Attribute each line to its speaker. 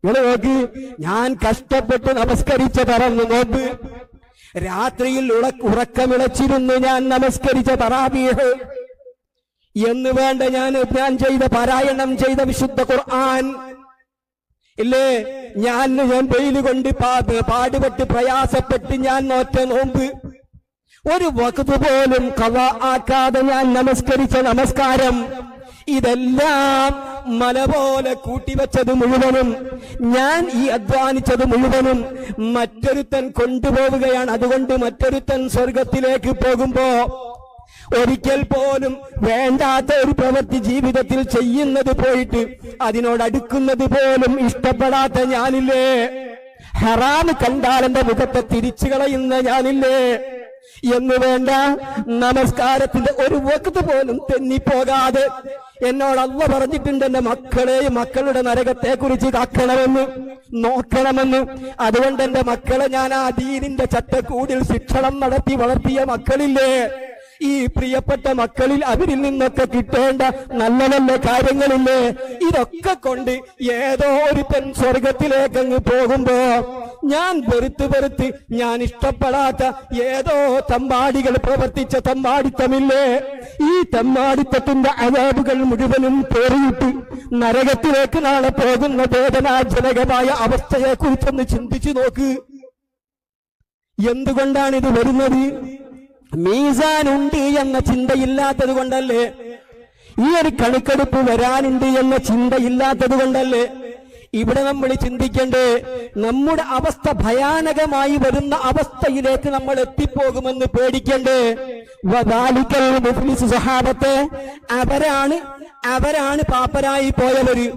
Speaker 1: നിങ്ങൾ നോക്ക്, ഞാൻ കഷ്ടപ്പെട്ട് നമസ്കരിച്ച തറന്നു നോമ്പ്, രാത്രിയിൽ ഉറക്കമിളച്ചിരുന്ന് ഞാൻ നമസ്കരിച്ച തറാവീഹ് എന്ന് വേണ്ട ഞാൻ ചെയ്ത പാരായണം ചെയ്ത വിശുദ്ധ ഖുർആൻ ഇല്ലേ, ഞാൻ വെയിൽ കൊണ്ട് പാടുപെട്ട് പ്രയാസപ്പെട്ട് ഞാൻ നോറ്റ നോമ്പ്, ഒരു വഖ്ത് പോലും ഖളാ ആക്കാതെ ഞാൻ നമസ്കരിച്ച നമസ്കാരം, ഇതെല്ലാം മല പോലെ കൂട്ടിവെച്ചത് മുഴുവനും, ഞാൻ ഈ അധ്വാനിച്ചത് മുഴുവനും മറ്റൊരുത്തൻ കൊണ്ടുപോവുകയാണ്. അതുകൊണ്ട് മറ്റൊരുത്തൻ സ്വർഗത്തിലേക്ക് പോകുമ്പോ ഒരിക്കൽ പോലും വേണ്ടാത്ത ഒരു പ്രവൃത്തി ജീവിതത്തിൽ ചെയ്യുന്നത് പോയിട്ട് അതിനോടടുക്കുന്നത് പോലും ഇഷ്ടപ്പെടാത്ത ഞാനില്ലേ, ഹറാം കണ്ടാൽ എന്റെ മുഖത്തെ തിരിച്ചു കളയുന്ന ഞാനില്ലേ എന്ന് വേണ്ട, നമസ്കാരത്തിന്റെ ഒരു വഖ്ത് പോലും തെന്നിപ്പോകാതെ എന്നോട് അല്ലാഹു പറഞ്ഞിട്ടുണ്ട്, എന്റെ മക്കളെയും മക്കളുടെ നരകത്തെ കുറിച്ച് കാക്കണമെന്ന്, നോക്കണമെന്ന്. അതുകൊണ്ട് എന്റെ മക്കളെ ഞാൻ ആ ദീനിന്റെ ചട്ടക്കൂടിൽ ശിക്ഷണം നടത്തി വളർത്തിയ മക്കളില്ലേ, ഈ പ്രിയപ്പെട്ട മക്കളിൽ അവരിൽ നിന്നൊക്കെ കിട്ടേണ്ട നല്ല നല്ല കാര്യങ്ങളില്ലേ, ഇതൊക്കെ കൊണ്ട് ഏതോ ഒരുത്തൻ സ്വർഗത്തിലേക്ക് അങ്ങ് പോകുമ്പോ ഞാൻ വെറുത്ത് ഞാൻ ഇഷ്ടപ്പെടാത്ത ഏതോ തമ്മാടികൾ പ്രവർത്തിച്ച തമ്മാടിത്തമില്ലേ, ഈ തമ്മാടിത്തത്തിന്റെ അയാബുകൾ മുഴുവനും പേറിയിട്ട് നരകത്തിലേക്ക് നാളെ പോകുന്ന വേദനാജനകമായ അവസ്ഥയെ കുറിച്ചൊന്ന് ചിന്തിച്ചു നോക്ക്. എന്തുകൊണ്ടാണ് ഇത് വരുന്നത്? മീസാൻ ഉണ്ട് എന്ന ചിന്തയില്ലാത്തത് കൊണ്ടല്ലേ, ഈ ഒരു കണക്കെടുപ്പ് വരാനുണ്ട് എന്ന ചിന്തയില്ലാത്തത് കൊണ്ടല്ലേ. ഇവിടെ നമ്മൾ ചിന്തിക്കണ്ടേ, നമ്മുടെ അവസ്ഥ ഭയാനകമായി വരുന്ന അവസ്ഥയിലേക്ക് നമ്മൾ എത്തിപ്പോകുമെന്ന് പേടിക്കണ്ടേ. വദാലിക്കൽ മുഫ്ലിസ് സഹാബത്തെ, അവരാണ് പാപ്പരായി പോയവര്.